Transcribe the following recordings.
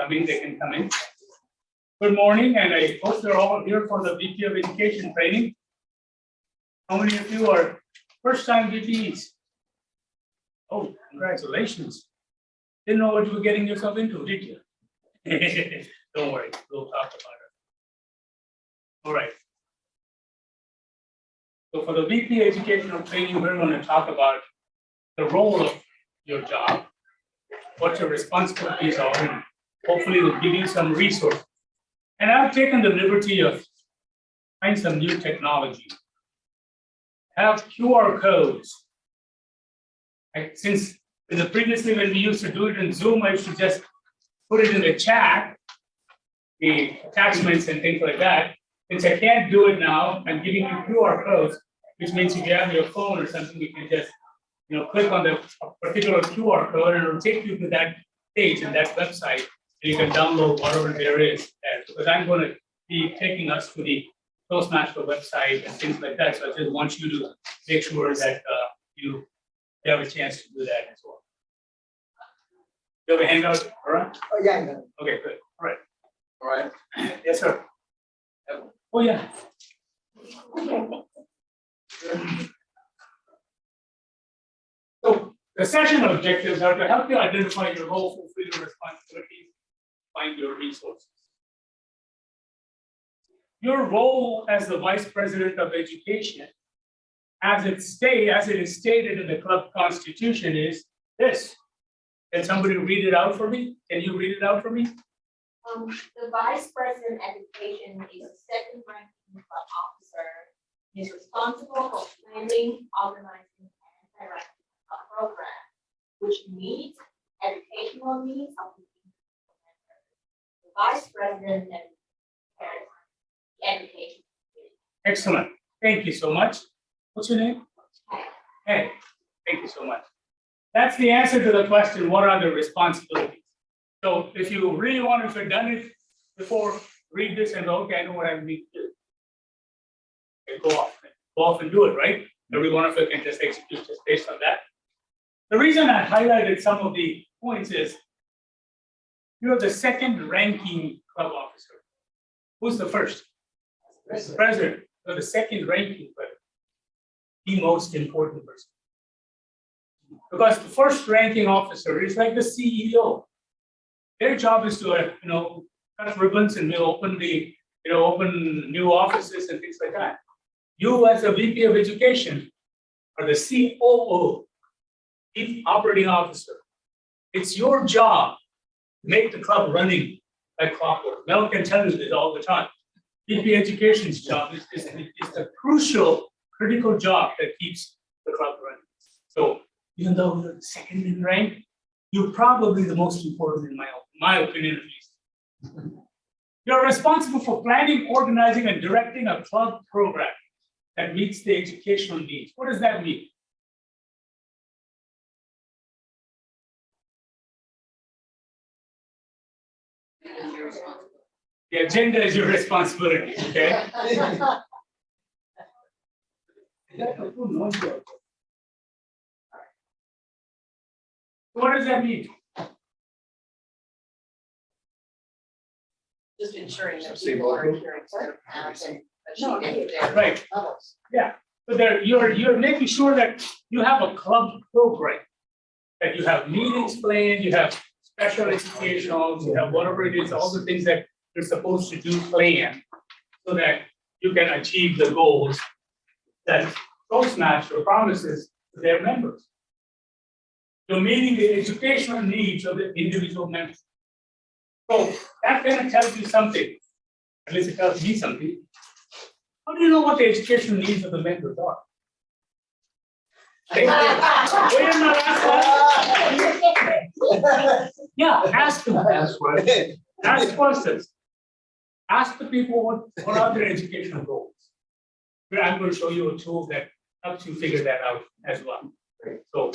I mean, they can come in. Good morning, and I hope you're all here for the VP of Education training. How many of you are first-time VPs? Oh, congratulations. Didn't know what you were getting yourself into, did you? Don't worry, we'll talk about it. All right. So for the VP Educational Training, we're going to talk about the role of your job, what your responsibilities are, and hopefully we'll give you some resources. And I've taken the liberty of finding some new technology. Have QR codes. Since previously when we used to do it in Zoom, I used to just put it in the chat, the attachments and things like that. Since I can't do it now, I'm giving you QR codes, which means if you have your phone or something, you can just click on the particular QR code and it'll take you to that page and that website, and you can download whatever there is there. Because I'm going to be taking us to the Toastmasters website and things like that. So I just want you to make sure that you have a chance to do that as well. You have a handout, all right? Oh, yeah. Okay, good. All right. All right. Yes, sir. Oh, yeah. So the session objectives are to help you identify your role, fulfill your responsibilities, find your resources. Your role as the Vice President of Education, as it is stated in the club constitution, is this. Can somebody read it out for me? Can you read it out for me? The Vice President of Education is the second ranking club officer. He is responsible for planning, organizing, and directing a program which meets educational needs of the members. The Vice President carries the education. Excellent. Thank you so much. What's your name? Hey, thank you so much. That's the answer to the question, what are the responsibilities? So if you really want to have done it before, read this and okay, I know what I need to do. Okay, go off and do it, right? Every one of you can just execute just based on that. The reason I highlighted some of the points is you're the second ranking club officer. Who's the first? The president. You're the second ranking, but the most important person. Because the first ranking officer is like the CEO. Their job is to cut ribbons and open open new offices and things like that. You as a VP of Education are the COO, Chief Operating Officer. It's your job to make the club running like clockwork. Mel can tell you this all the time. VP Education's job is the critical job that keeps the club running. So even though you're the second in rank, you're probably the most important in my opinion at least. You're responsible for planning, organizing, and directing a club program that meets the educational needs. What does that mean? The agenda is your responsibility, okay? What does that mean? Just ensuring that people are adhering to their paths and achieving their Right. levels. Yeah, so you're making sure that you have a club program, that you have meetings planned, you have special educationals, you have whatever it is, all the things that you're supposed to do planned, so that you can achieve the goals that Toastmasters promises to their members. You're meeting the educational needs of the individual members. So that kind of tells you something, at least it tells me something. How do you know what the educational needs of the members are? Wait, not ask Yeah, ask them. Ask questions. Ask the people what are their educational goals. I'm going to show you a tool that helps you figure that out as well. So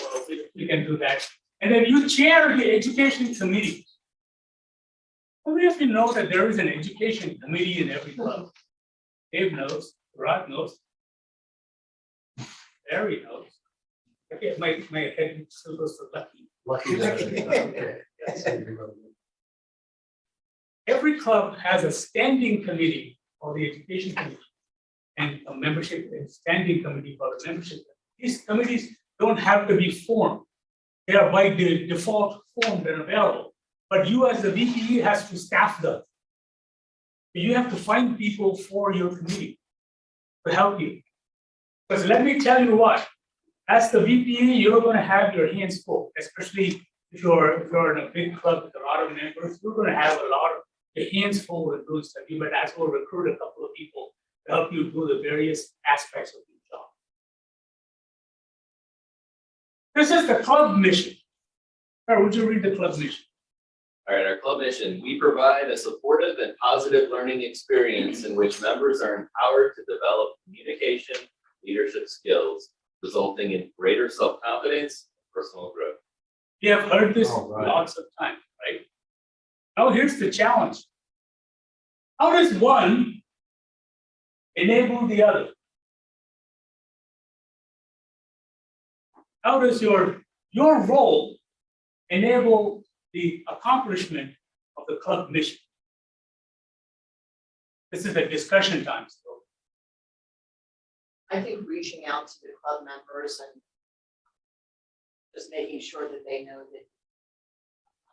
we can do that. And then you chair the education committee. How many of you know that there is an education committee in every club? Dave knows, Rod knows, Barry knows. Okay, my head still goes to lucky. Lucky. every club has a standing committee for the education committee and a membership and standing committee for the membership. These committees don't have to be formed. They are by default formed and available. But you as the VPE has to staff them. You have to find people for your committee to help you. Because let me tell you what, as the VPE, you're going to have your hands full, especially if you're in a big club with a lot of members, you're going to have a lot of your hands full with doing stuff. You might as well recruit a couple of people to help you do the various aspects of your job. This is the club mission. Or would you read the club mission? All right, our club mission, we provide a supportive and positive learning experience in which members are empowered to develop communication, leadership skills, resulting in greater self-confidence, and personal growth. You have heard this All right. lots of times, right? Now here's the challenge. How does one enable the other? How does your role enable the accomplishment of the club mission? This is a discussion time still. I think reaching out to the club members and just making sure that they know that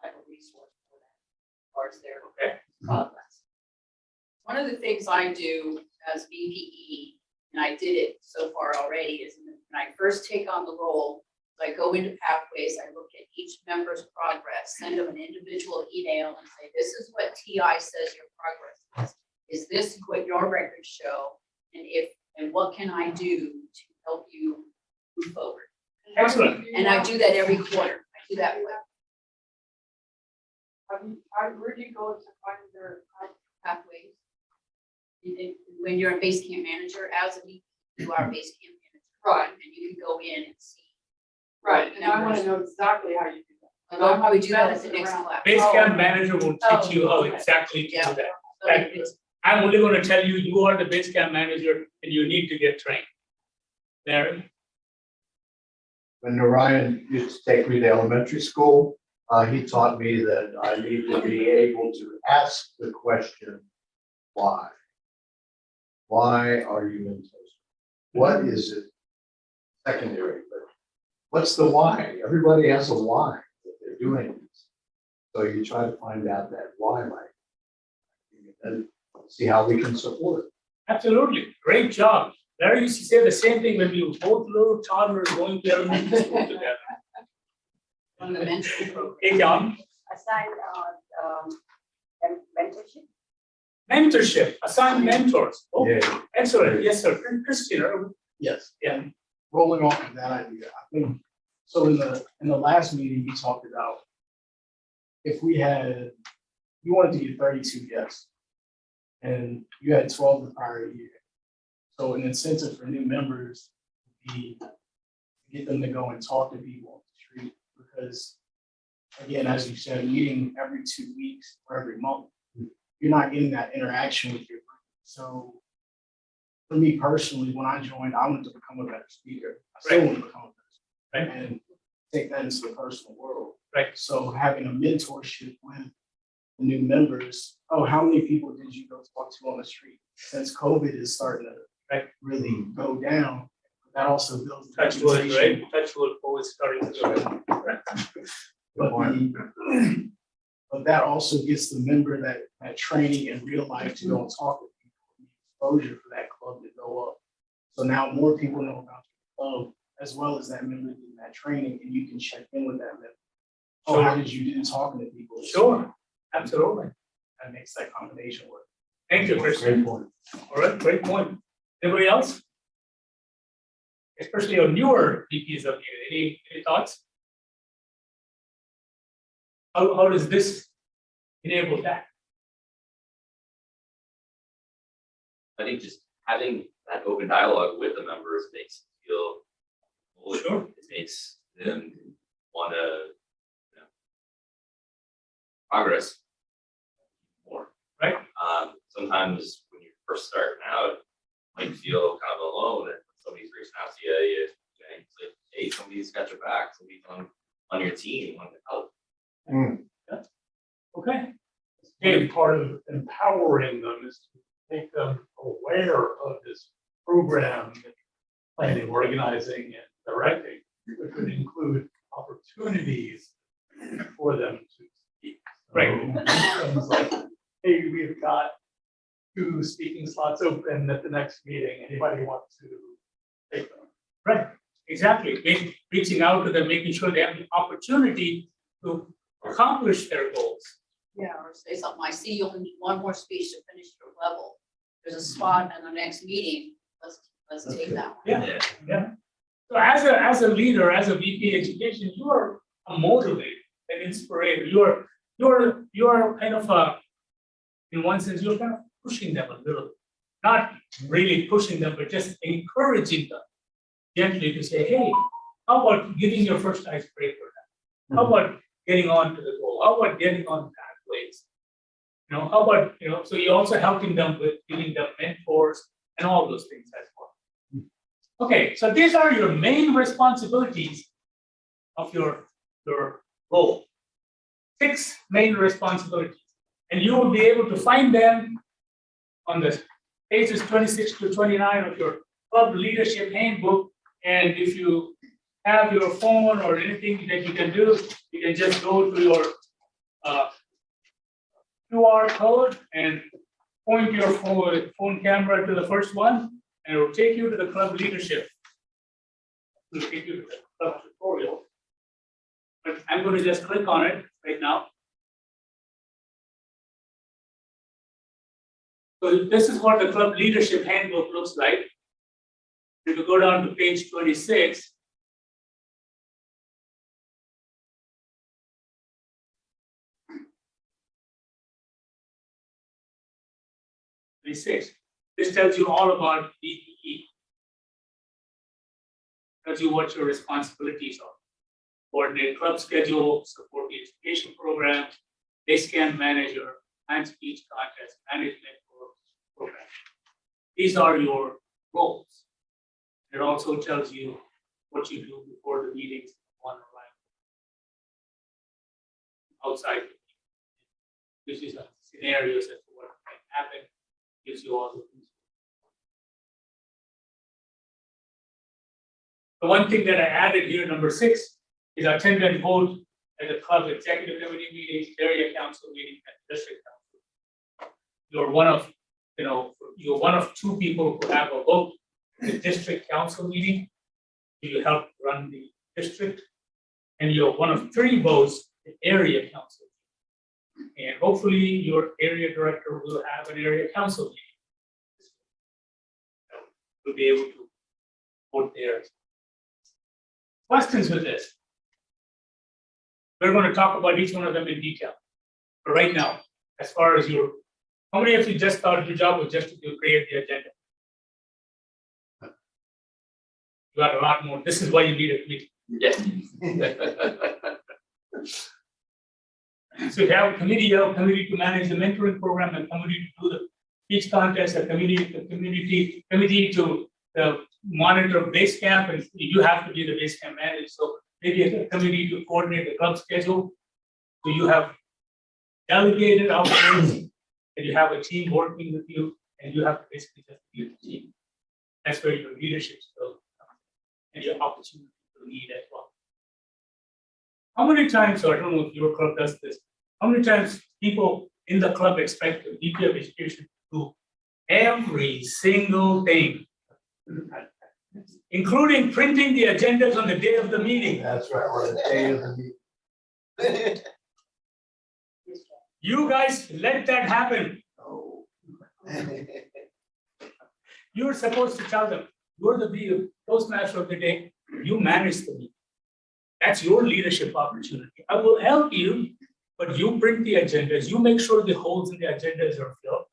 I have a resource for them as far as their Okay. progress. One of the things I do as VPE, and I did it so far already, is when I first take on the role, I go into Pathways, I look at each member's progress, send them an individual email and say, this is what TI says your progress is. Is this what your records show? And what can I do to help you move forward? Excellent. And I do that every quarter. I do that with Where do you go to find their, Pathways. When you're a base camp manager, as a VP, you are a base camp manager. Right. And you can go in and see. right, and I wanna know exactly how you do that. And I'll probably do that at the next class. Base camp manager will teach you how okay. exactly to do Yeah. that. So it's- I'm only going to tell you, you are the base camp manager and you need to get trained. Larry? When Ryan used to take me to elementary school, he taught me that I need to be able to ask the question, why? Why are you in Toastmasters? What is it? Secondary, but what's the why? Everybody has a why that they're doing this. So you try to find out that why, like, and see how we can support it. Absolutely. Great job. Larry used to say the same thing when we were both little toddlers going to elementary school together. One of the mentoring programs. Hey, John. Assign, mentorship? Mentorship, assign mentors. Oh, Yeah. excellent. Yes, sir. Christina. Yes, Yeah. rolling off of that idea, I think, so in the last meeting, we talked about if we wanted to get 32 guests and you had 12 the prior year. So an incentive for new members would be to get them to go and talk to people on the street, because again, as you said, meeting every 2 weeks or every month, you're not getting that interaction with your group. So for me personally, when I joined, I wanted to become a better speaker. I still want to become a better speaker and take that into the personal world. Right. So having a mentorship with the new members, oh, how many people did you go talk to on the street? Since COVID is starting to really go down, that also builds. the Touch wood, reputation. right? Touch wood, always starting to go. But that also gets the member that training in real life to go and talk with people, exposure for that club to go up. So now more people know about the club, as well as that member getting that training, and you can check in with that member. Oh, how did you do talking to people? Sure, absolutely. That makes that combination work. Thank you, Christian. Great point. All right, great point. Anybody else? Especially your newer VPs of you, any thoughts? How does this enable that? I think just having that open dialogue with the members makes them feel, well, Sure. it makes them want to, progress more. Right. Sometimes when you first starting out, you might feel kind of alone, and somebody's reaching out to you, it's like, hey, somebody's got your back, somebody's on your team, want to help. Okay. Dave, part of empowering them is to make them aware of this program, planning, organizing, and directing, which would include opportunities for them to speak. So, Right. Things like, hey, we've got 2 speaking slots open at the next meeting. Anybody want to take them? right, exactly. Reaching out to them, making sure they have the opportunity to accomplish their goals. Yeah, or say something, I see you only need one more speech to finish your level. There's a spot in the next meeting, let's take that one. Yeah. Yeah. So as a leader, as a VP education, you are a motivator, an inspirator. You're kind of in one sense, you're kind of pushing them a little, not really pushing them, but just encouraging them gently to say, hey, how about giving your first icebreaker? How about getting on to the goal? How about getting on pathways? How about, so you're also helping them with giving them mentors and all those things as well. Okay, so these are your main responsibilities of your role. 6 main responsibilities. And you will be able to find them on the pages 26 to 29 of your club leadership handbook. And if you have your phone or anything that you can do, you can just go to your QR code and point your phone camera to the first one, and it will take you to the club leadership. It will take you to the club tutorial. But I'm going to just click on it right now. So this is what the club leadership handbook looks like. If you go down to page 26, this tells you all about VPE. Tells you what your responsibilities are. Coordinate club schedule, support the education program, Basecamp manager, and speech contest management program. These are your roles. It also tells you what you do before the meetings on arrival. Outside, this is scenarios as to what might happen, gives you all the things. The one thing that I added here, number 6, is attend and vote at the club executive committee meetings, area council meetings, and district council. You're one of 2 people who have a vote in the district council meeting. You help run the district, and you're one of 3 votes in area council. And hopefully your area director will have an area council meeting. You'll be able to vote there. Questions with this? We're going to talk about each one of them in detail. But right now, as far as how many of you just thought your job was just to create the agenda? You got a lot more. This is why you need a committee. So you have a committee to manage the mentoring program, a committee to do the speech contest, a committee to monitor Basecamp, and you have to be the Basecamp manager. So maybe a committee to coordinate the club schedule. So you have delegated operations, and you have a team working with you, and you have to basically just lead the team. That's where your leadership skills come and your opportunity to lead as well. How many times, so I don't know if your club does this, how many times people in the club expect the VP of education to do every single thing, including printing the agendas on the day of the meeting? That's right, or the day of the meeting. You guys let that happen. Oh. You're supposed to tell them, you're the Toastmaster of the day, you manage the meeting. That's your leadership opportunity. I will help you, but you print the agendas, you make sure the holes in the agendas are filled.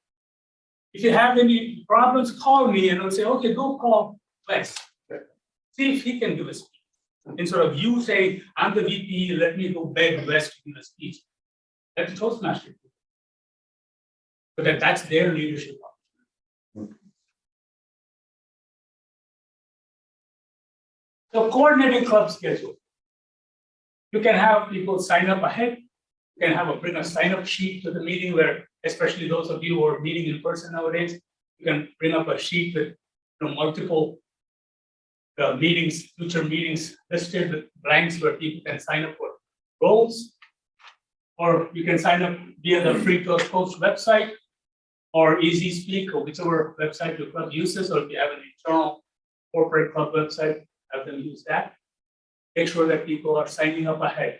If you have any problems, call me and I'll say, okay, go call Wes. See if he can do a speech. Instead of you saying, I'm the VP, let me go beg Wes to do a speech. Let the Toastmaster do it. But that's their leadership opportunity. So coordinating club schedule. You can have people sign up ahead. You can bring a sign-up sheet to the meeting where, especially those of you who are meeting in person nowadays, you can bring up a sheet with multiple meetings, future meetings listed with blanks where people can sign up for roles. Or you can sign up via the Free Toast Post website or Easy Speak or whichever website your club uses, or if you have an internal corporate club website, have them use that. Make sure that people are signing up ahead,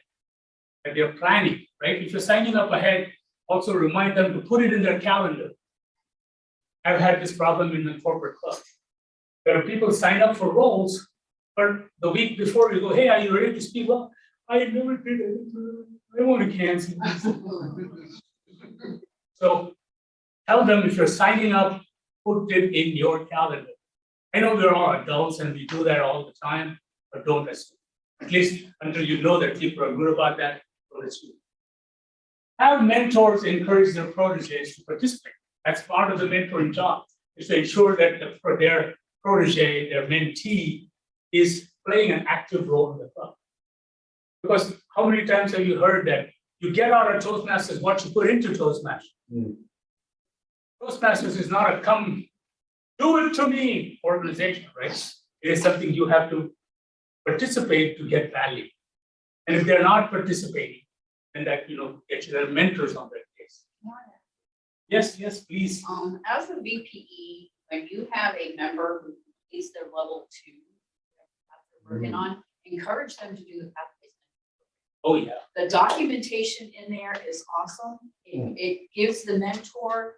that they're planning, right? If you're signing up ahead, also remind them to put it in their calendar. I've had this problem in the corporate club. There are people sign up for roles, but the week before you go, hey, are you ready to speak? Well, I never did it. I want to cancel. So tell them if you're signing up, put it in your calendar. I know we're all adults and we do that all the time, but don't assume. At least until you know that people are good about that, don't assume. Have mentors encourage their proteges to participate. That's part of the mentoring job, is to ensure that for their protege, their mentee, is playing an active role in the club. Because how many times have you heard that you get out of Toastmasters what you put into Toastmasters? Toastmasters is not a come do it to me organization, right? It is something you have to participate to get value. And if they're not participating, then that get you their mentors on that case. Yes, please. As a VPE, when you have a member who is their level 2, that they're working on, encourage them to do the pathways. Oh, yeah. The documentation in there is awesome. It gives the mentor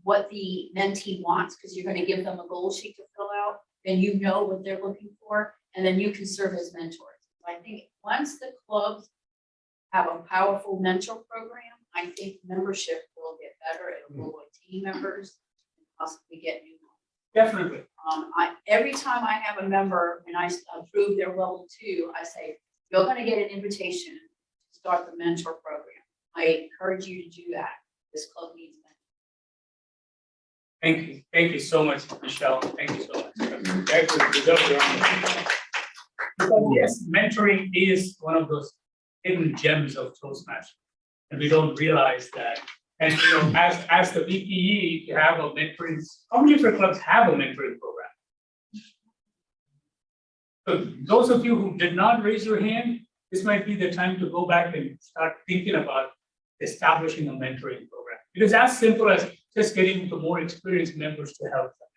what the mentee wants, because you're going to give them a goal sheet to fill out, then you know what they're looking for, and then you can serve as mentors. I think once the clubs have a powerful mentor program, I think membership will get better. It will grow team members and possibly get new ones. Definitely. Every time I have a member and I approve their level 2, I say, you're going to get an invitation to start the mentor program. I encourage you to do that. This club needs mentors. Thank you. Thank you so much, Michelle. Thank you so much. Because yes, mentoring is one of those hidden gems of Toastmasters. And we don't realize that. And as the VPE, you have a mentoring. How many of your clubs have a mentoring program? So those of you who did not raise your hand, this might be the time to go back and start thinking about establishing a mentoring program. It is as simple as just getting the more experienced members to help them.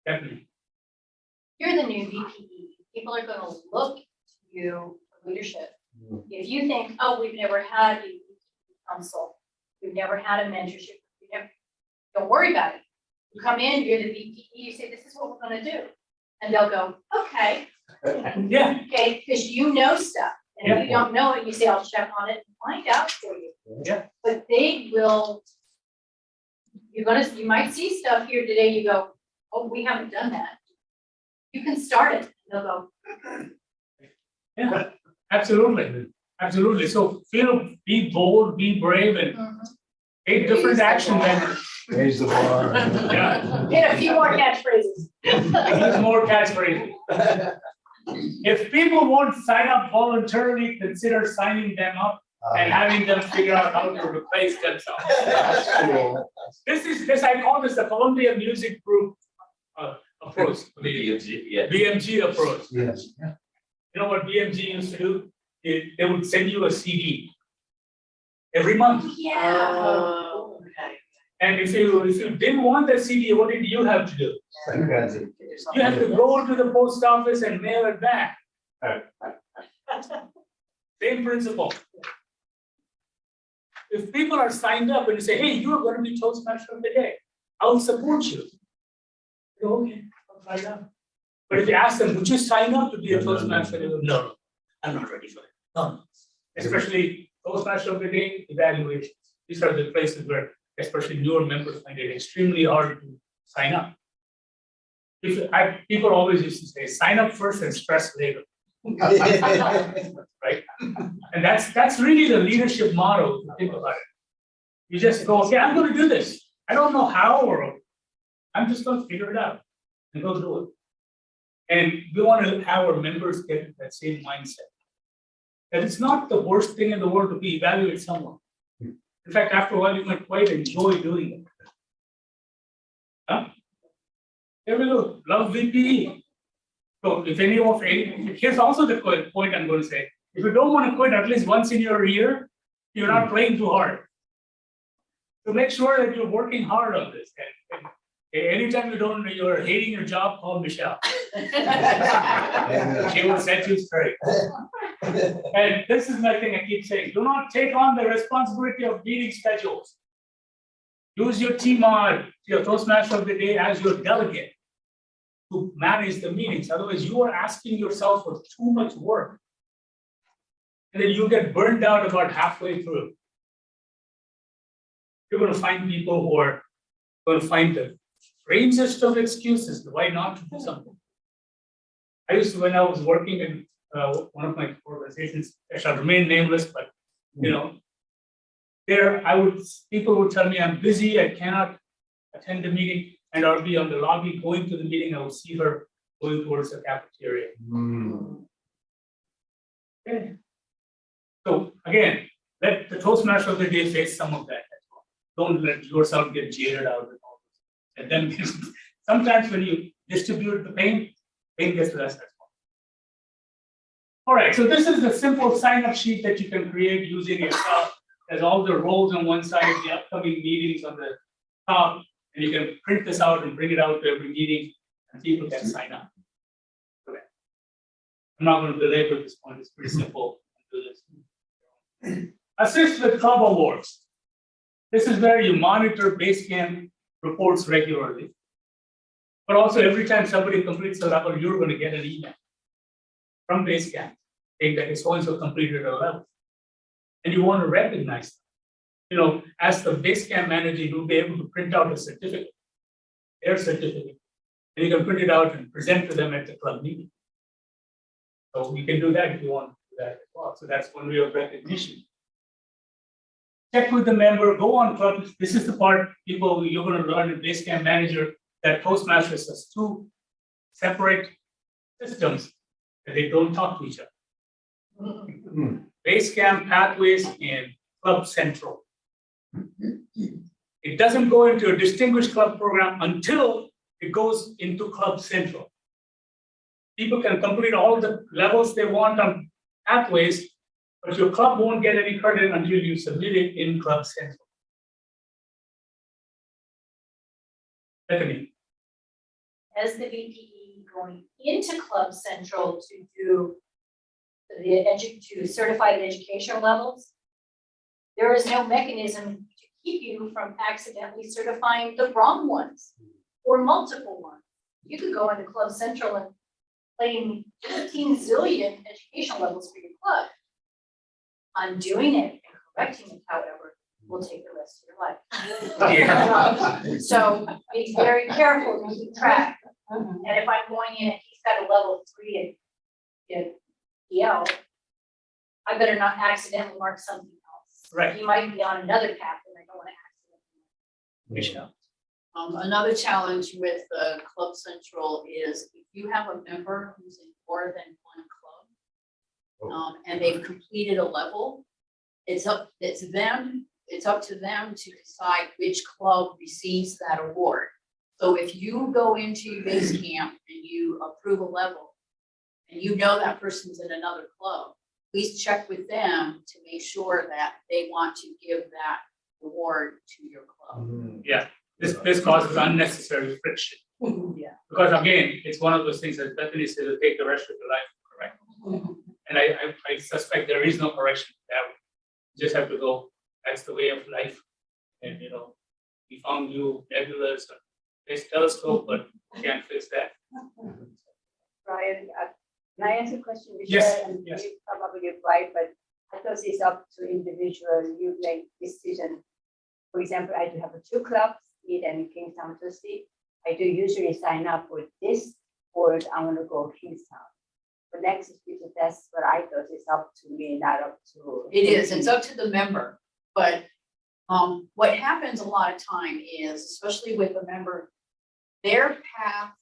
Definitely. You're the new VPE. People are going to look to you for leadership. If you think, oh, we've never had a council, we've never had a mentorship, don't worry about it. You come in, you're the VPE, you say, this is what we're going to do. And they'll go, okay. Yeah. Okay, because you know stuff. And if you don't know it, you say, I'll check on it and find out for you. Yeah. But they will, you might see stuff here today, you go, oh, we haven't done that. You can start it. They'll go, Yeah, absolutely. Absolutely. So be bold, be brave, and take different action than Raise the bar. yeah. get a few more catchphrases. Use more catchphrases. If people won't sign up voluntarily, consider signing them up and having them figure out how to replace themselves. This I call this the Columbia Music Group approach. BMG approach. Yes. You know what BMG used to do? They would send you a CD every month. Yeah. And if you didn't want that CD, what did you have to do? You have to go to the post office and mail it back. Same principle. If people are signed up and you say, hey, you are going to be Toastmaster of the day, I'll support you. You go, okay, I'll try it out. But if you ask them, would you sign up to be a Toastmaster? They go, no, I'm not ready for it. No. Especially Toastmaster of the day evaluations. These are the places where especially newer members find it extremely hard to sign up. People always used to say, sign up first and stress later. Right? And that's really the leadership model, if you think about it. You just go, okay, I'm going to do this. I don't know how, or I'm just going to figure it out and go do it. And we want to have our members get that same mindset. that it's not the worst thing in the world to evaluate someone. In fact, after a while, you might quite enjoy doing it. Huh? Here we go, love VPE. So if here's also the point I'm going to say. If you don't want to quit at least once in your year, you're not playing too hard. So make sure that you're working hard on this. And anytime you're hating your job, call Michelle. She will set you straight. And this is my thing I keep saying, do not take on the responsibility of meeting schedules. Use your TMOD, your Toastmaster of the day, as your delegate to manage the meetings. Otherwise, you are asking yourself for too much work. And then you get burned out about halfway through. You're going to find people who are going to find the strangest of excuses why not to do something. I used to, when I was working in one of my organizations, I shall remain nameless, but people would tell me I'm busy, I cannot attend the meeting, and I'll be on the lobby going to the meeting. I will see her going towards the cafeteria. Okay. So again, let the Toastmaster of the day face some of that as well. Don't let yourself get jaded out with all this. And then sometimes when you distribute the pain gets less as well. All right, so this is the simple sign-up sheet that you can create using Excel. There's all the roles on one side, the upcoming meetings on the top, and you can print this out and bring it out to every meeting, and people can sign up. Okay. I'm not going to belabor this point, it's pretty simple. Do this. Assist with club awards. This is where you monitor Basecamp reports regularly. But also every time somebody completes a level, you're going to get an email from Basecamp saying that it's so-and-so completed a level. And you want to recognize them. As the Basecamp manager, you'll be able to print out a certificate, their certificate, and you can print it out and present to them at the club meeting. So you can do that if you want to do that as well. So that's one way of recognition. Check with the member, go on club. This is the part people you're going to learn in Basecamp Manager that Toastmasters has two separate systems that they don't talk to each other. Basecamp, Pathways, and Club Central. It doesn't go into a distinguished club program until it goes into Club Central. People can complete all the levels they want on Pathways, but your club won't get any credit until you submit it in Club Central. Bethany. As the VPE going into Club Central to do to certify the educational levels, there is no mechanism to keep you from accidentally certifying the wrong ones or multiple ones. You could go into Club Central and claim 15 zillion educational levels for your club. Undoing it and correcting it, however, will take the rest of your life. So be very careful to keep track. And if I'm going in and he's got a level 3 in EL, I better not accidentally mark something else. Right. He might be on another path and I don't want to accidentally. Michelle. Another challenge with Club Central is if you have a member who's in more than one club, and they've completed a level, it's up to them to decide which club receives that award. So if you go into Basecamp and you approve a level, and you know that person's in another club, please check with them to make sure that they want to give that award to your club. Yeah, this causes unnecessary friction. Yeah. Because again, it's one of those things that Bethany said will take the rest of your life to correct. And I suspect there is no correction to that. You just have to go, that's the way of life. And we found new nebulas, this telescope, but we can't fix that. Brian, can I ask a question? Yes, And yes. you come up with your right, but I thought it's up to individual, you make decision. For example, I do have 2 clubs, Eat and Kingstown to see. I do usually sign up with this, or I want to go Kingstown. The next is because that's what I thought is up to me, not up to. It is, it's up to the member, but what happens a lot of time is, especially with a member, their path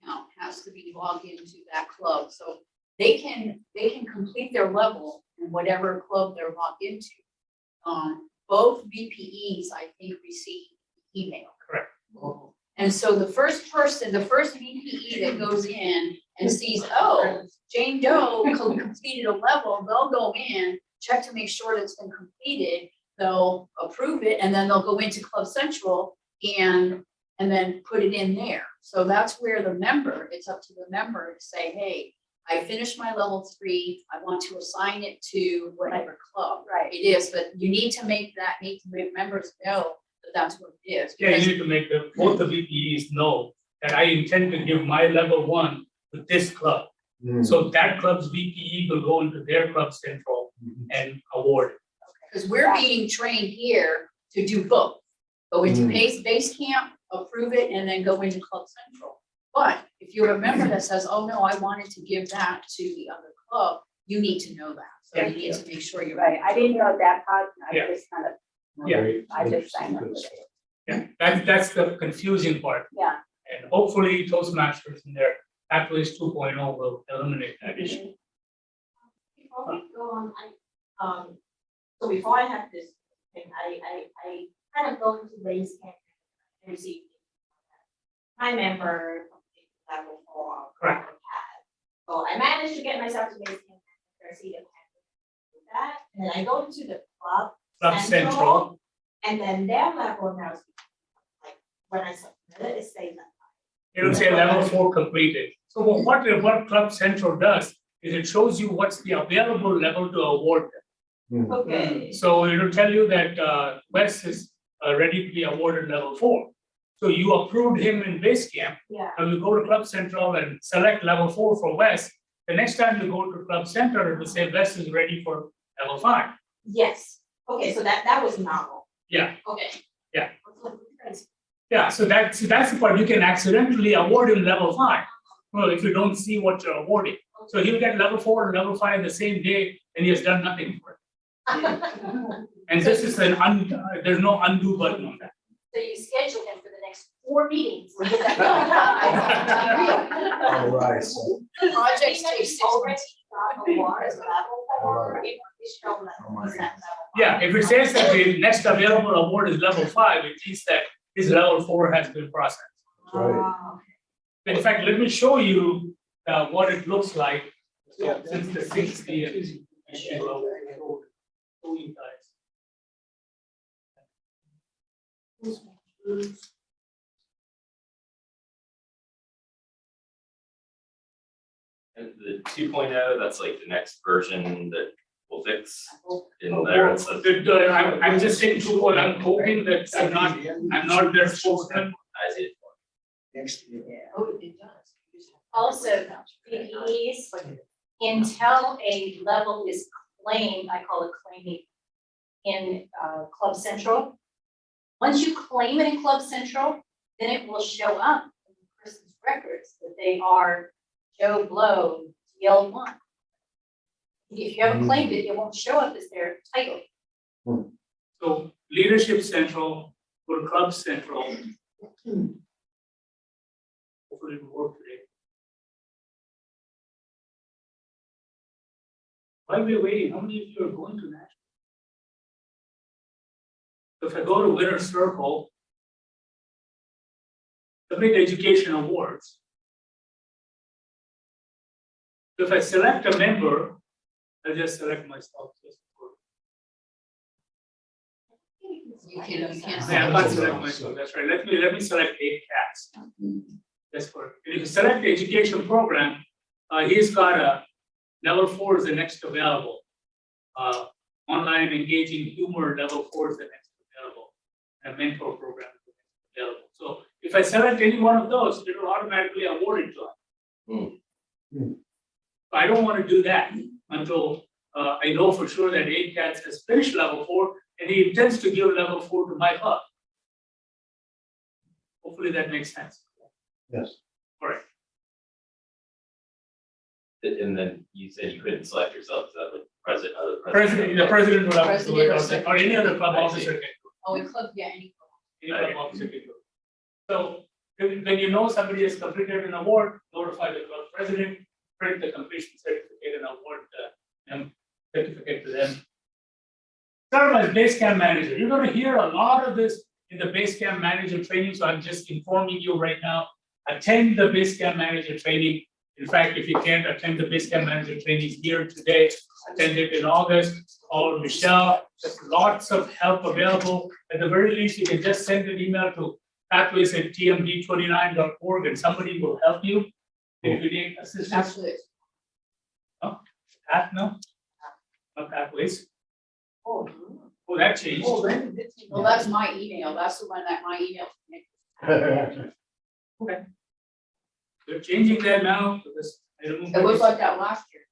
account has to be logged into that club. So they can complete their level in whatever club they're logged into. Both VPEs, I think, receive email. Correct. And so the first VPE that goes in and sees, oh, Jane Doe completed a level, they'll go in, check to make sure that it's been completed, they'll approve it, and then they'll go into Club Central and then put it in there. So that's where the member, it's up to the member to say, hey, I finished my level 3, I want to assign it to whatever club. Right. It is, but you need to make members know that that's what it is. Yeah, because- you need to make both the VPEs know that I intend to give my level 1 to this club. So that club's VPE will go into their Club Central and award it. Because we're being trained here to do both. Go into base camp, approve it, and then go into Club Central. But if you're a member that says, oh no, I wanted to give that to the other club, you need to know that. So you need to make sure you're Right, I didn't know that part, Yeah. I just kind of, Yeah. I just signed up with it. Yeah, that's the confusing part. Yeah. And hopefully Toastmasters in their Pathways 2.0 will eliminate that issue. Before we go on, so before I have this thing, I kind of go into base camp and receive my member level 4. Correct. So I managed to get myself to base camp and receive that, and then I go into the club. Club Central, And then their level now is like, when I submit it, it stays at it'll say level 4 completed. So what Club Central does is it shows you what's the available level to award them. 5. Okay. So it'll tell you that Wes is ready to be awarded level 4. So you approved him in base camp, Yeah. and you go to Club Central and select level 4 for Wes. The next time you go to Club Central, it will say Wes is ready for level 5. Yes. Okay, so that was novel. Yeah, Okay. Yeah. yeah, so that's the part, you can accidentally award him level 5. Well, if you don't see what you're awarding. So he'll get level 4 and level 5 the same day, and he has done nothing for it. And this is there's no undo button on that. So you schedule him for the next 4 meetings. All right, so, Projects take 6 Already months. got awards level 4, it will show level 4. Yeah, if it says that the next available award is level 5, it means that his level 4 has been processed. right. In fact, let me show you what it looks like since the 60th issue of show you guys. And the 2.0, that's like the next version that will fix in there. It's a- I'm just saying, what I'm hoping that I'm not their spokesman. I see it. Oh, it does. Also, VPEs, until a level is claimed, I call it claiming in Club Central. Once you claim it in Club Central, then it will show up in the person's records that they are Joe Blow, TL1. If you haven't claimed it, it won't show up as their title. So Leadership Central, go to Club Central. Hopefully it will work today. While we're waiting, how many of you are going to national? So if I go to Winner Circle, submit education awards. So if I select a member, I'll just select myself. You can't. Yeah, I'm not selecting myself, that's right. Let me select 8 cats. That's for, if you select the education program, he's got a level 4 is the next available. Online engaging humor, level 4 is the next available. And a mentor program is the next available. So if I select any one of those, it will automatically award it to him. I don't want to do that until I know for sure that 8 cats has finished level 4 and he intends to give level 4 to my club. Hopefully that makes sense. Yes. All right. And then you said you couldn't select yourself, is that like the The president will have to do it, President or any other club officer can. Oh, in club, yeah, any club. Any club officer can do it. So when you know somebody has completed an award, notify the club president. print the completion certificate and award the certificate to them. Serve as base camp manager. You're going to hear a lot of this in the base camp manager training, so I'm just informing you right now. Attend the base camp manager training. In fact, if you can't attend the base camp manager training here today, attend it in August. Call Michelle. There's lots of help available. At the very least, you can just send an email to pathways@tmd29.org and somebody will help you if you need assistance. Actually, Path, no? Not pathways. oh, Oh, that changed. well, that's my email. That's the one that my email. They're changing that now because I don't know. It was like that last year.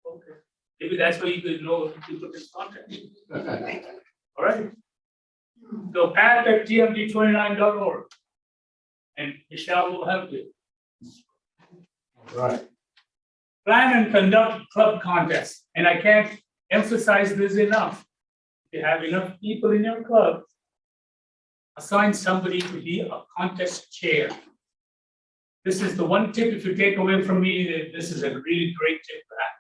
Okay. Maybe that's why you could know if you put in contact. All right. So path@tmd29.org. And Michelle will help you. Right. Plan and conduct club contests. And I can't emphasize this enough. If you have enough people in your club, assign somebody to be a contest chair. This is the one tip, if you take away from me, that this is a really great tip for that.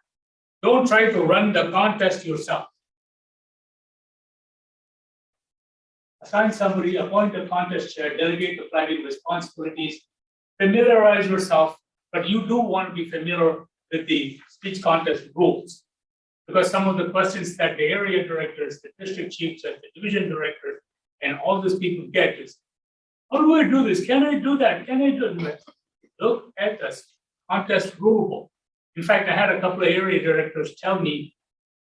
Don't try to run the contest yourself. Assign somebody, appoint a contest chair, delegate the planning responsibilities, familiarize yourself, but you do want to be familiar with the speech contest rules. Because some of the questions that the area directors, the district chiefs, and the division directors, and all these people get is, how do I do this? Can I do that? Can I do that? Look at the contest rule book. In fact, I had a couple of area directors tell me,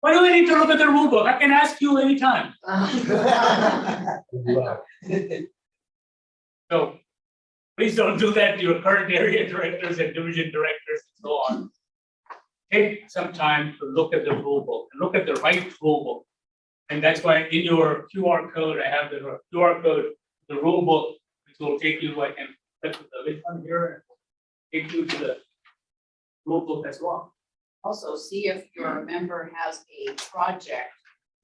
why do I need to look at the rule book? I can ask you anytime. So please don't do that to your current area directors and division directors and so on. Take some time to look at the rule book and look at the right rule book. And that's why in your QR code, I have the QR code, the rule book, which will take you, I can click with the link on here and take you to the rule book as well. Also, see if your member has a project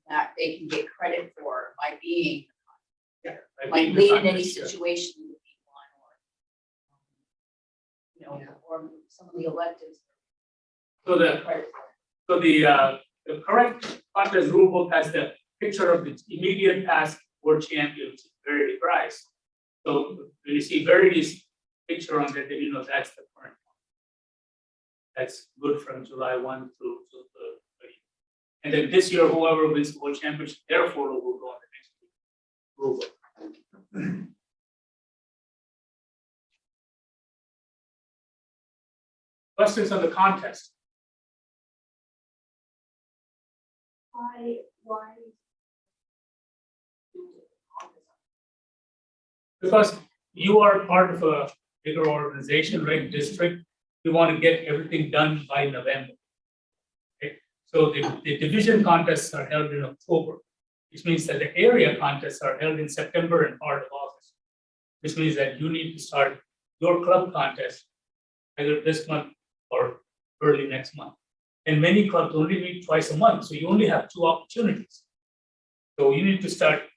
that they can get credit for by being, Yeah. like lead in any situation would be one, or or some of the electives. So the correct contest rule book has the picture of the immediate past world champion, which is Verity Prize. So when you see Verity's picture on that, then you know that's the current one. That's good from July 1 through to the 30. And then this year, whoever wins the world championship, their photo will go on the next rule book. Questions on the contest? Why? Because you are part of a bigger organization, right, district, you want to get everything done by November. Okay, so the division contests are held in October, which means that the area contests are held in September and part of August. Which means that you need to start your club contest either this month or early next month. And many clubs only meet twice a month, so you only have 2 opportunities. So you need to start,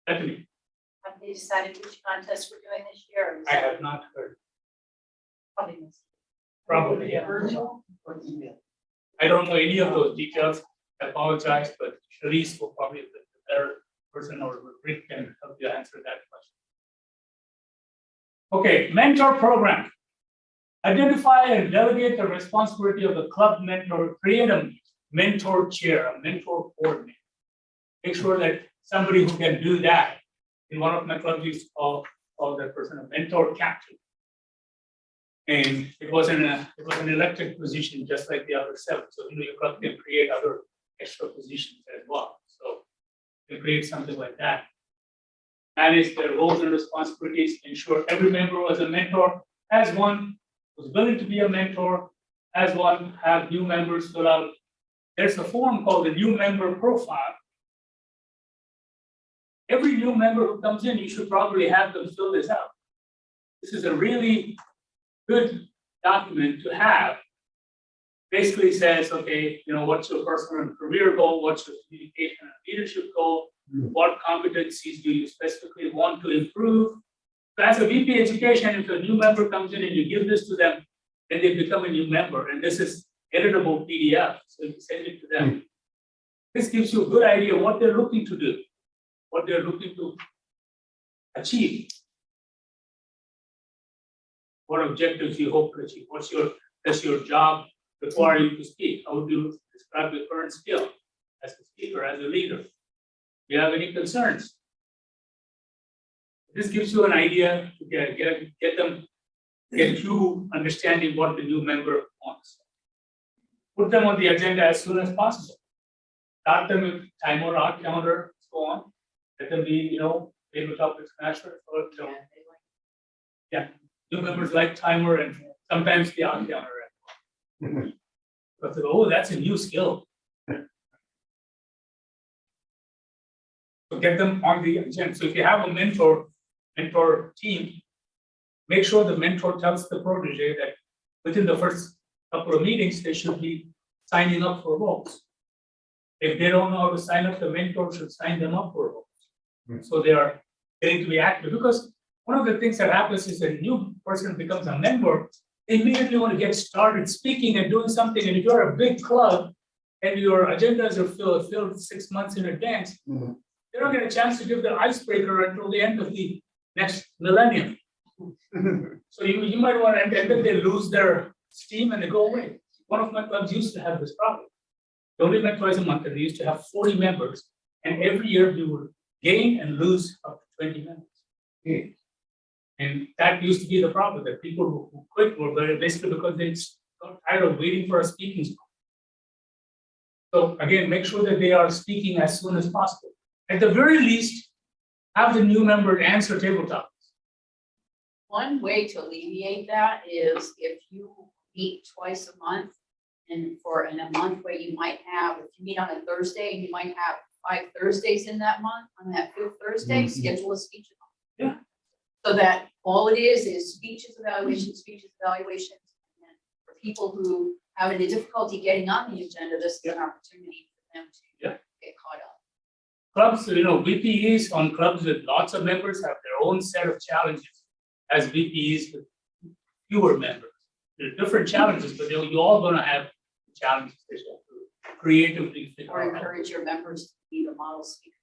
happening. Have they decided which contest we're doing this year? or is I it have not heard, probably missed? probably, yeah. Virtual or email? I don't know any of those details. I apologize, but Sharice will probably be the better person, or Rick can help you answer that question. Okay, mentor program. Identify and delegate the responsibility of the club mentor, create a mentor chair, a mentor coordinator. Make sure that somebody who can do that. In one of my clubs, used to call that person a mentor captain. And it was an elected position, just like the other 7. So your club can create other extra positions as well. So you can create something like that. Manage their roles and responsibilities. Ensure every member who has a mentor has one, who's willing to be a mentor, has one. Have new members fill out. There's a form called the new member profile. Every new member who comes in, you should probably have them fill this out. This is a really good document to have. Basically says, okay, what's your personal and career goal? What's your communication and leadership goal? What competencies do you specifically want to improve? So as a VP education, if a new member comes in and you give this to them, then they become a new member, and this is editable PDF, so you send it to them. This gives you a good idea of what they're looking to do, what they're looking to achieve. What objectives you hope to achieve? Does your job require you to speak? How would you describe the current skill as a speaker, as a leader? Do you have any concerns? This gives you an idea to get you understanding what the new member wants. Put them on the agenda as soon as possible. Start them with timer, art calendar, so on. Let them be, able topics master. Yeah, new members like timer and sometimes the art calendar. But that's a new skill. So get them on the agenda. So if you have a mentor team, make sure the mentor tells the protege that within the first couple of meetings, they should be signing up for roles. If they don't know how to sign up, the mentor should sign them up for roles. So they are getting to be active. Because one of the things that happens is that a new person becomes a member, they immediately want to get started speaking and doing something. And if you're a big club and your agendas are filled 6 months in advance, they don't get a chance to give the icebreaker until the end of the next millennium. So you might want to, and then they lose their steam and they go away. One of my clubs used to have this problem. They only met twice a month, and they used to have 40 members, and every year we would gain and lose up to 20 members. And that used to be the problem, that people who quit were basically because they got tired of waiting for a speaking spot. So again, make sure that they are speaking as soon as possible. At the very least, have the new member answer table topics. One way to alleviate that is if you meet twice a month, and in a month where you might have, if you meet on a Thursday, you might have 5 Thursdays in that month, on that 5th Thursday, schedule a speech. Yeah. So that all it is speeches, evaluations. And for people who have any difficulty getting on the agenda, this is an opportunity for them to get caught up. Clubs, VPEs on clubs with lots of members have their own set of challenges as VPEs with fewer members. There are different challenges, but you're all going to have challenges that you have to creatively figure Or out. encourage your members to be the model speaker.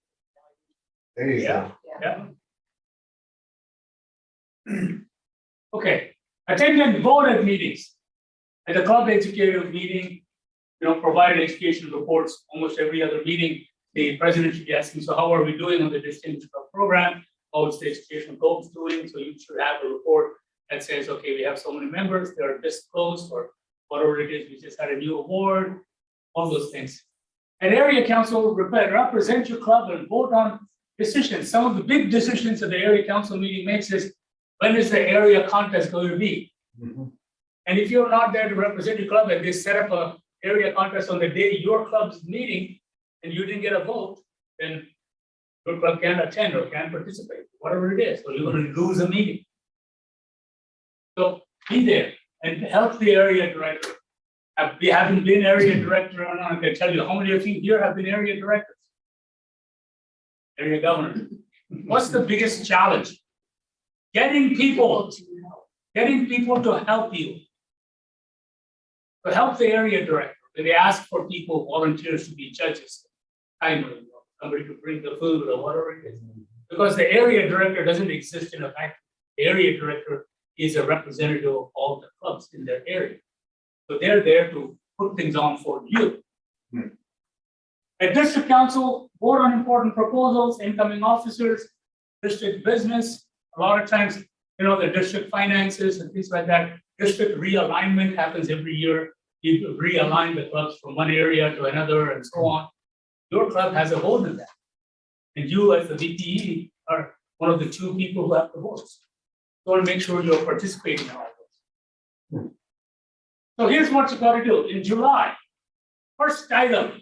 There you go. Yeah. Okay, attend and vote at meetings. At the club executive meeting, provide education reports almost every other meeting. The president should be asking, so how are we doing on the Distinguished Club program? How is the education goals doing? So you should have a report that says, okay, we have so many members, they're this close, or whatever it is, we just had a new award, all those things. An area council represent your club and vote on decisions. Some of the big decisions that the area council meeting makes is, when is the area contest going to be? And if you're not there to represent your club and they set up a area contest on the day your club's meeting and you didn't get a vote, then your club can't attend or can't participate, whatever it is, or you're going to lose a meeting. So be there and help the area director. We haven't been area director, I can tell you how many of you here have been area directors? Area governor. What's the biggest challenge? Getting people to help you. To help the area director. When they ask for people, volunteers to be judges, somebody to bring the food or whatever it is. Because the area director doesn't exist in a vacuum. The area director is a representative of all the clubs in their area. So they're there to put things on for you. At district council, vote on important proposals, incoming officers, district business. A lot of times, the district finances and things like that. District realignment happens every year. You realign the clubs from one area to another and so on. Your club has a vote in that. And you as the VPE are one of the 2 people who have the votes. So I want to make sure you're participating in all this. So here's what you got to do. In July, first item,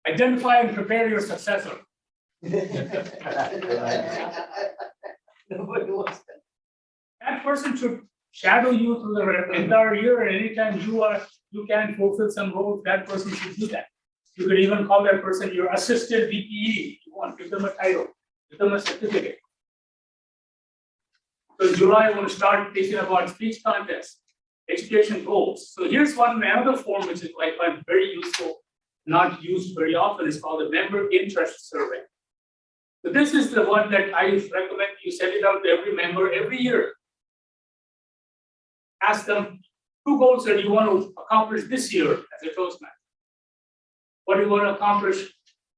identify and prepare your successor. That person should shadow you through the entire year, and anytime you can fulfill some roles, that person should do that. You could even call that person your assistant VPE if you want, give them a title, give them a certificate. So in July, I want to start thinking about speech contests, education goals. So here's another form which is I find very useful, not used very often. It's called the member interest survey. So this is the one that I recommend you send it out to every member every year. Ask them 2 goals that you want to accomplish this year as a Toastmaster. What do you want to accomplish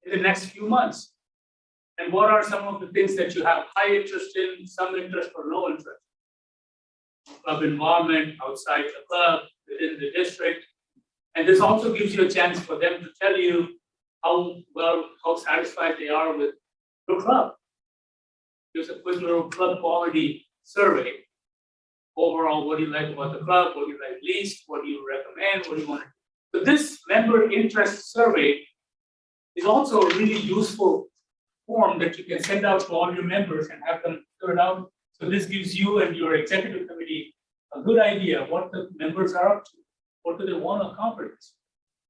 in the next few months? And what are some of the things that you have high interest in, some interest or no interest? Club involvement, outside the club, within the district. And this also gives you a chance for them to tell you how satisfied they are with your club. Here's a quick little club quality survey. Overall, what do you like about the club? What do you like least? What do you recommend? What do you want to do? So this member interest survey is also a really useful form that you can send out to all your members and have them fill it out. So this gives you and your executive committee a good idea what the members are up to, what do they want to accomplish.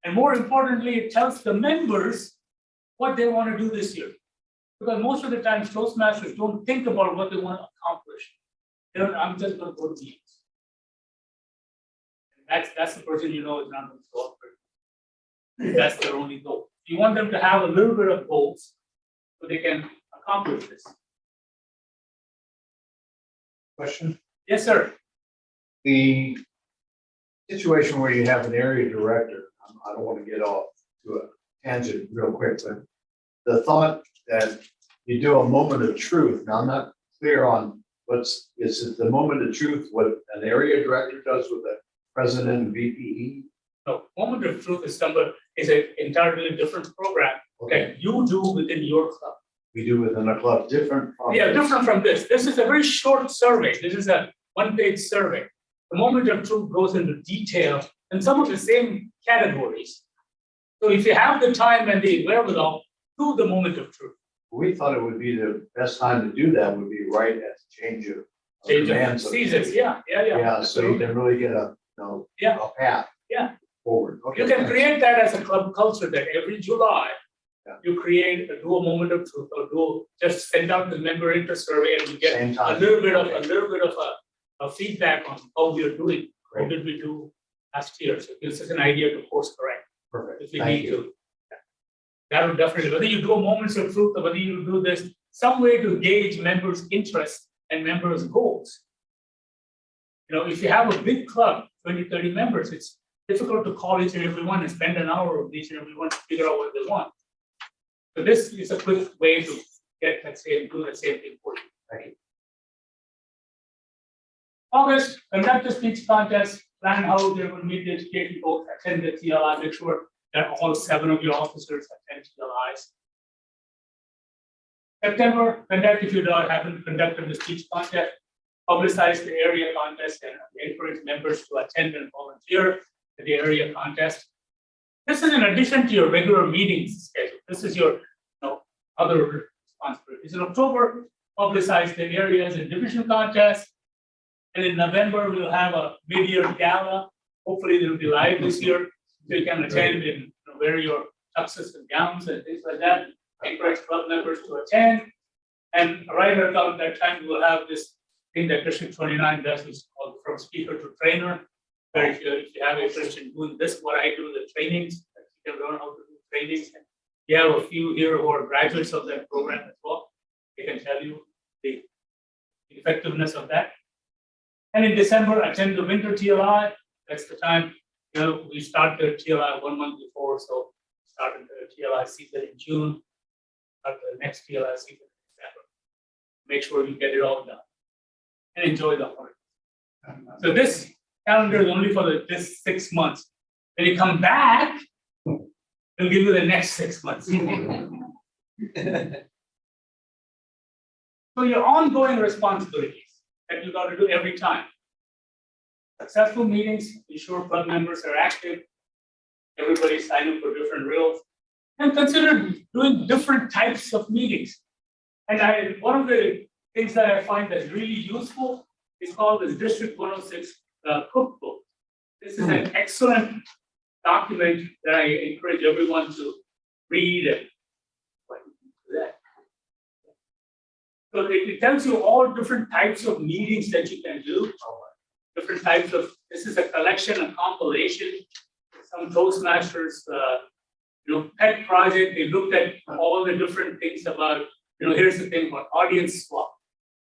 And more importantly, it tells the members what they want to do this year. Because most of the times Toastmasters don't think about what they want to accomplish. They don't, I'm just going to go to meetings. And that's the person you know is not going to show up. That's their only goal. You want them to have a little bit of goals so they can accomplish this. Question? Yes, sir. The situation where you have an area director, I don't want to get off to a tangent real quick, but the thought that you do a moment of truth. Now, I'm not clear on is it the moment of truth, what an area director does with the president and VPE? No, moment of truth is an entirely different program that you do within your club. We do within a club, different from. Yeah, different from this. This is a very short survey. This is a 1-page survey. The moment of truth goes into detail in some of the same categories. So if you have the time and the wherewithal, do the moment of truth. We thought it would be the best time to do that would be right at the change of Change of demands. seasons, yeah. Yeah, so you can really get a path. Yeah. Forward. Okay, You can thanks. create that as a club culture that every July, you do a moment of truth or just send out the member interest survey and you get Same a time. little bit of a feedback on how we are doing. How Great. did we do last year? So it gives us an idea to course correct Perfect. if we Thank need you. to. That would definitely, whether you do a moments of truth or whether you do this, some way to gauge members' interest and members' goals. You know, if you have a big club, 20, 30 members, it's difficult to call each and every one and spend an hour with each and every one to figure out what they want. So this is a quick way to get, let's say, do the same thing for you. Thank you. August, conduct a speech contest, plan how they're going to meet the education goals, attend the TLI, make sure that all 7 of your officers attend TLIs. September, conduct, if you haven't conducted the speech contest, publicize the area contest and encourage members to attend and volunteer at the area contest. This is in addition to your regular meetings schedule. This is your other responsibilities. In October, publicize the areas and division contest. And in November, we'll have a mid-year gala. Hopefully, they'll be live this year. So you can attend and wear your tuxes and gowns and things like that. Encourage club members to attend. And right around that time, we'll have this thing that District 29 does, which is called From Speaker to Trainer. Where if you have interest in doing this, what I do, the trainings, you can learn how to do trainings. And you have a few here who are graduates of that program as well. They can tell you the effectiveness of that. And in December, attend the winter TLI. That's the time, we start the TLI 1 month before. So start the TLI season in June, start the next TLI season in December. Make sure you get it all done and enjoy the holidays. So this calendar is only for this 6 months. When you come back, we'll give you the next 6 months. So your ongoing responsibilities that you got to do every time. Successful meetings, ensure club members are active. Everybody sign up for different roles. And consider doing different types of meetings. And one of the things that I find that's really useful is called the District 106 cookbook. This is an excellent document that I encourage everyone to read and So it tells you all different types of meetings that you can do. Different types of, this is a collection, a compilation, some Toastmasters, pet project. They looked at all the different things about, here's the thing about audience swap.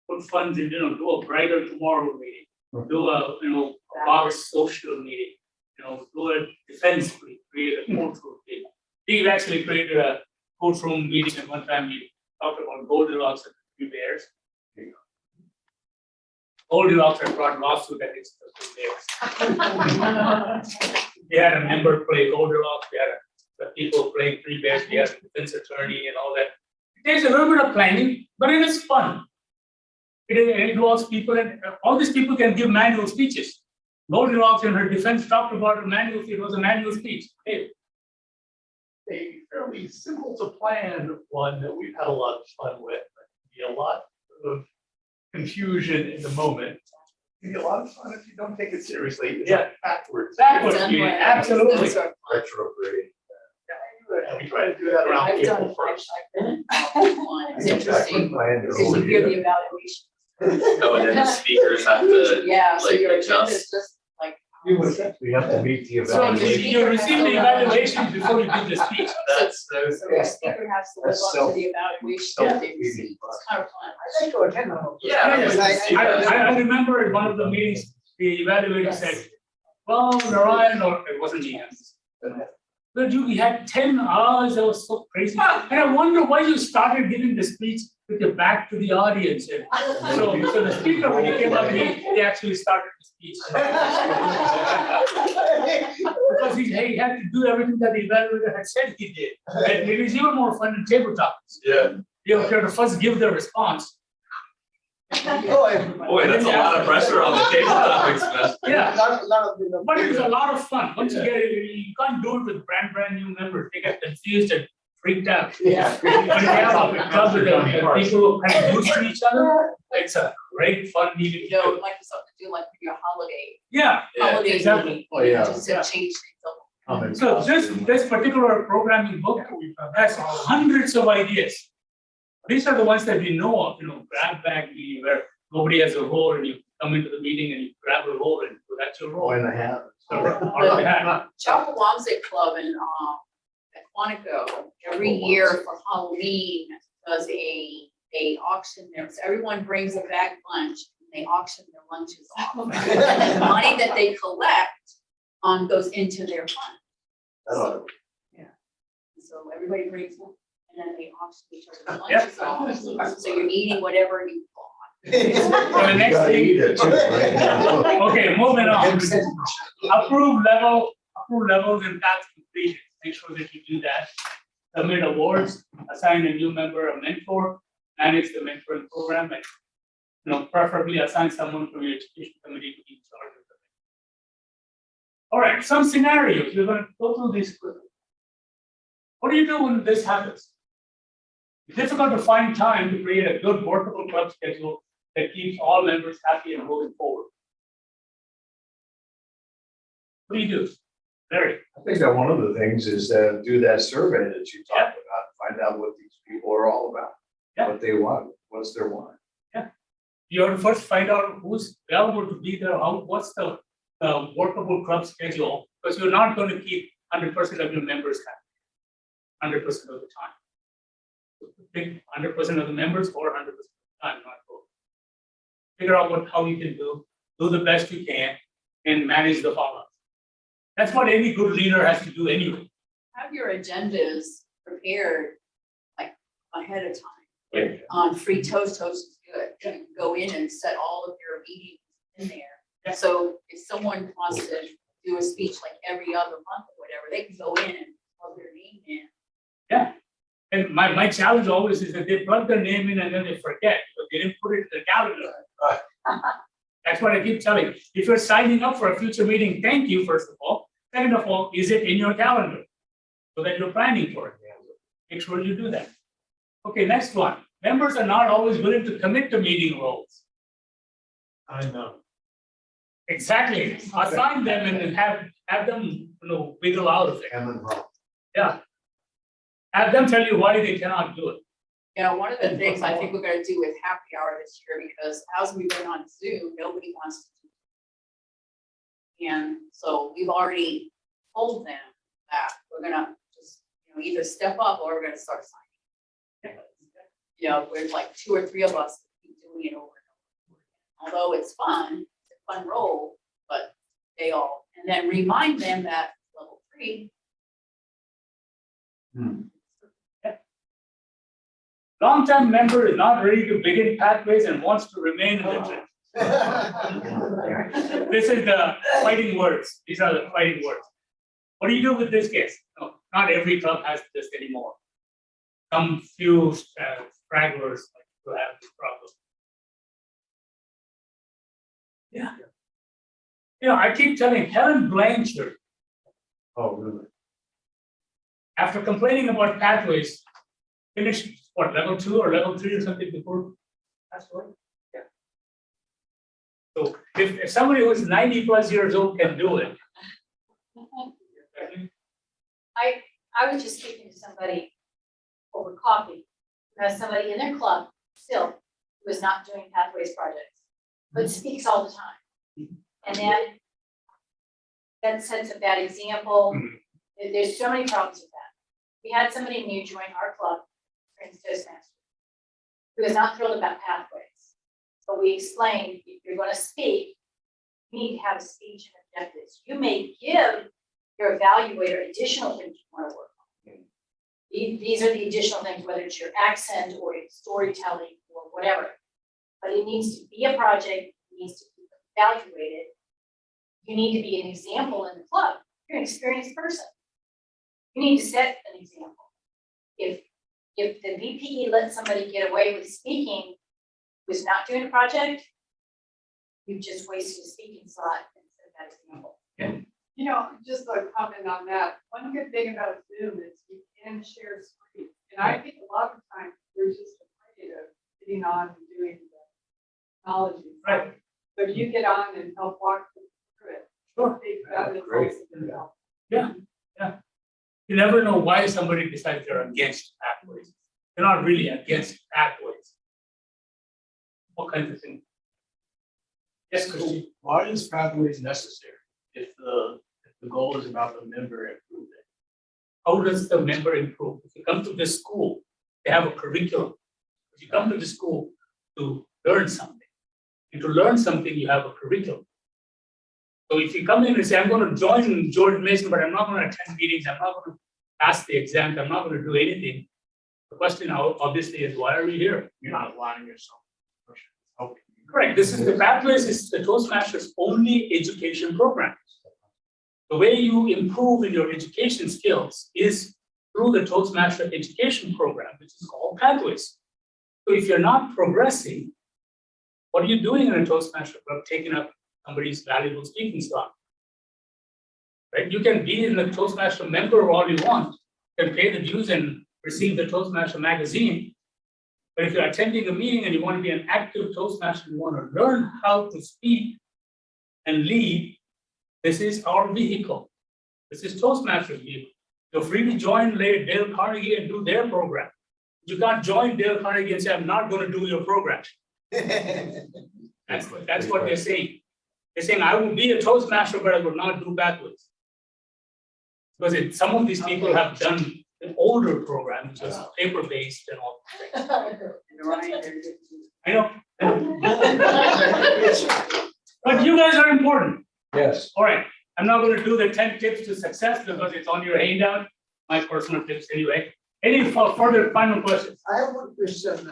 Put funds in, do a brighter tomorrow meeting, do a, a box social meeting, do a defense meeting, create a courtroom meeting. We've actually created a courtroom meeting at one time. We talked about Goldilocks and Three Bears. Goldilocks had brought lawsuit against the Three Bears. We had a member play Goldilocks, we had the people playing Three Bears, we had a defense attorney and all that. It takes a little bit of planning, but it is fun. It involves people, and all these people can give manual speeches. Goldilocks in her defense talked about a manual, it was a manual speech. Hey. A fairly simple to plan one that we've had a lot of fun with. Be a lot of confusion in the moment. Can be a lot of fun if you don't take it seriously. It's like backwards. Backwards, Done meeting, well. absolutely. Those are fun. Retrograde. Yeah, we try to do that around I've done, April first. I've been involved in one, it's interesting, Plan is because you hear over the here. evaluation. Oh, and then the speakers have to, Yeah, so like, your agenda is adjust. just like. We have to meet the So evaluation. you receive the evaluation before you give the speech. That's so. So the speaker has to live That's up to the evaluation that they receive, it's kind of fun. I like to attend them. Yeah. I remember at one of the meetings, the evaluator said, well, Narayan, or it wasn't me. But we had 10 hours, that was so crazy. And I wonder why you started giving the speech with your back to the audience. And so the speaker, when he came up, he actually started the speech. Because he had to do everything that the evaluator had said he did. And it was even more fun in tabletop. Yeah. You have to first give the response. Boy, that's a lot of pressure on the tabletop expense. Yeah. Lot of them. But it's a lot of fun. Once you get it, you can't do it with brand new members. They get confused and freaked out. Yeah. When you have a club with the people who are kind of used to each other, it's a great fun meeting. You know, like something to do like your holiday, Yeah, holiday exactly. meeting, Oh, yeah. just to change things up. Common So costume. this particular programming book has hundreds of ideas. These are the ones that we know of, grab bag meeting where nobody has a role and you come into the meeting and you grab a role and that's your role. Boy in the hat. Or the hat. Chapawamsek Club in at Quantico, every year for Halloween does a auction there. So everyone brings a bag lunch and they auction their lunches off. And the money that they collect goes into their fund. Oh, So everybody brings one and then they auction each other's Yep. lunches off. So you're eating whatever you bought. So the you next gotta thing, eat it too, right? okay, moving on. Approve levels and task completion. Make sure that you do that. Submit awards, assign a new member a mentor, manage the mentoring program, and preferably assign someone from your education committee to be in charge of it. All right, some scenarios. We're going to go through these quickly. What do you do when this happens? It's difficult to find time to create a good workable club schedule that keeps all members happy and moving forward. What do you do? Larry? I think that one of the things is do that survey that you talked about, find out what these people are all about. Yeah. What they want, what's their want. You have to first find out who's available to be there, what's the workable club schedule, because you're not going to keep 100% of your members happy 100% of the time. Pick 100% of the members or 100% of the time, not both. Figure out how you can do the best you can, and manage the follow-up. That's what any good leader has to do anyway. Have your agendas prepared like ahead of time. Yeah. Free toast is good. You can go in and set all of your meetings in there. Yeah. So if someone wants to do a speech like every other month or whatever, they can go in and plug their name in. Yeah. And my challenge always is that they plug their name in and then they forget, but they didn't put it in the calendar. That's what I keep telling. If you're signing up for a future meeting, thank you, first of all. Second of all, is it in your calendar? So that you're planning for it. Make sure you do that. Okay, next one. Members are not always willing to commit to meeting roles. I know. Exactly. Assign them and then have them, wiggle out of it. And then wrong. Yeah. Have them tell you why they cannot do it. One of the things I think we're gonna do with happy hour this year, because as we went on Zoom, nobody wants to do. And so we've already told them that we're gonna just, either step up or we're gonna start signing. There's like 2 or 3 of us that keep doing it over and over. Although it's fun, it's a fun role, but they all, and then remind them that level 3. Long-term member is not ready to begin pathways and wants to remain in the gym. This is the fighting words. These are the fighting words. What do you do with this case? No, not every club has this anymore. Some few stragglers will have this problem. Yeah. I keep telling Helen Blanchard, Oh, really? after complaining about pathways, finished what, level 2 or level 3 or something before passed away? Yeah. So if somebody who's 90+ years old can do it. I was just speaking to somebody over coffee, who has somebody in their club still who is not doing pathways projects, but speaks all the time. And that sets a bad example. There's so many problems with that. We had somebody new join our club, Toastmasters, who is not thrilled about pathways. But we explained, if you're going to speak, you need to have a speech and objectives. You may give your evaluator additional things you want to work on. These are the additional things, whether it's your accent or it's storytelling or whatever. But it needs to be a project, it needs to be evaluated. You need to be an example in the club. You're an experienced person. You need to set an example. If the VPE lets somebody get away with speaking who's not doing a project, you've just wasted a speaking slot and set that example. Just a comment on that. One good thing about Zoom is you can share screen. And I think a lot of times we're just afraid of getting on and doing the technology. Right. So if you get on and help walk through it. Sure. I think that is Great. also gonna help. Yeah. You never know why somebody decides they're against pathways. They're not really against pathways. What kinds of things? Yes, Christine. Why is pathways necessary if the goal is about the member improvement? How does the member improve? If you come to this school, they have a curriculum. If you come to the school to learn something, and to learn something, you have a curriculum. So if you come in and say, I'm going to join George Mason, but I'm not going to attend meetings, I'm not going to pass the exams, I'm not going to do anything. The question now obviously is, why are we here? You're not aligning yourself. Okay. Correct. This is the Pathways is the Toastmasters only education program. The way you improve in your education skills is through the Toastmaster education program, which is called Pathways. So if you're not progressing, what are you doing in a Toastmaster club, taking up somebody's valuable speaking slot? Right? You can be in the Toastmaster member all you want, you can pay the dues and receive the Toastmaster magazine. But if you're attending a meeting and you want to be an active Toastmaster, you want to learn how to speak and lead, this is our vehicle. This is Toastmasters vehicle. You're free to join Dale Carnegie and do their program. You can't join Dale Carnegie and say, I'm not going to do your program. That's what they're saying. They're saying, I will be a Toastmaster, but I will not do Pathways. Because some of these people have done an older program, which was paper-based and all. I know. But you guys are important. Yes. All right, I'm not going to do the 10 tips to success because it's on your handout, my personal tips anyway. Any further final questions? I have one question.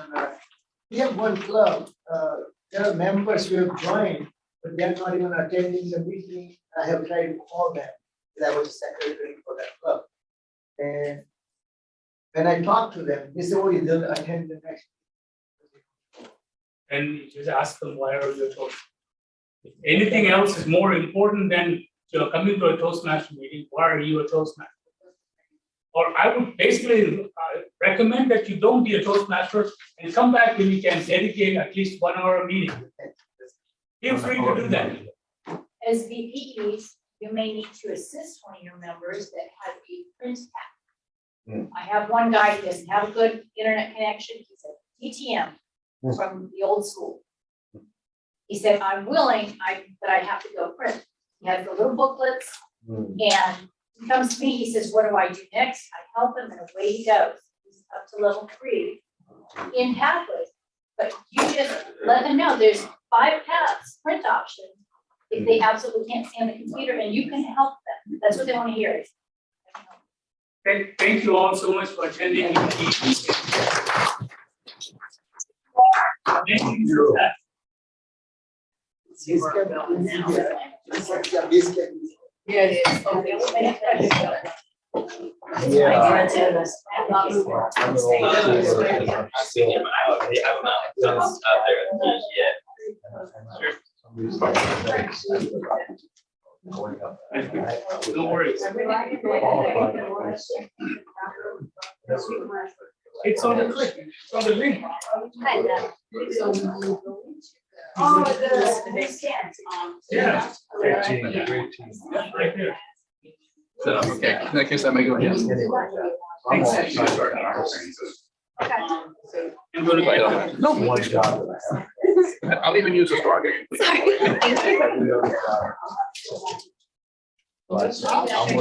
We have one club, there are members who have joined, but they are not even attending the meeting. I have tried to call them, because I was a secretary for that club. And when I talk to them, they say, oh, they'll attend the next. And just ask them, why are you a Toastmaster? If anything else is more important than coming to a Toastmaster meeting, why are you a Toastmaster? Or I would basically recommend that you don't be a Toastmaster and come back when you can dedicate at least 1 hour a meeting. Feel free to do that. As VPEs, you may need to assist one of your members that has a print pack. I have one guy who doesn't have a good internet connection, he's a TTM from the old school. He said, I'm willing, but I have to go print. He has the little booklets, and he comes to me, he says, what do I do next? I help him, and away he goes. He's up to level 3 in Pathways. But you just let them know there's 5 paths, print options, if they absolutely can't stand the computer, and you can help them. That's what they want to hear. Thank you all so much for attending. Thank you for that. Yeah, it is. I've seen him out, I have him out there yet. No worries. It's on the clip, it's on the link. Oh, the big stand. Yeah. Great team, great team. Yeah, right there. So, okay, in that case, I may go ahead. I'm all excited. I'm gonna go. No, One job that I have. I'll even use the Stargate. Every other job. But I'm gonna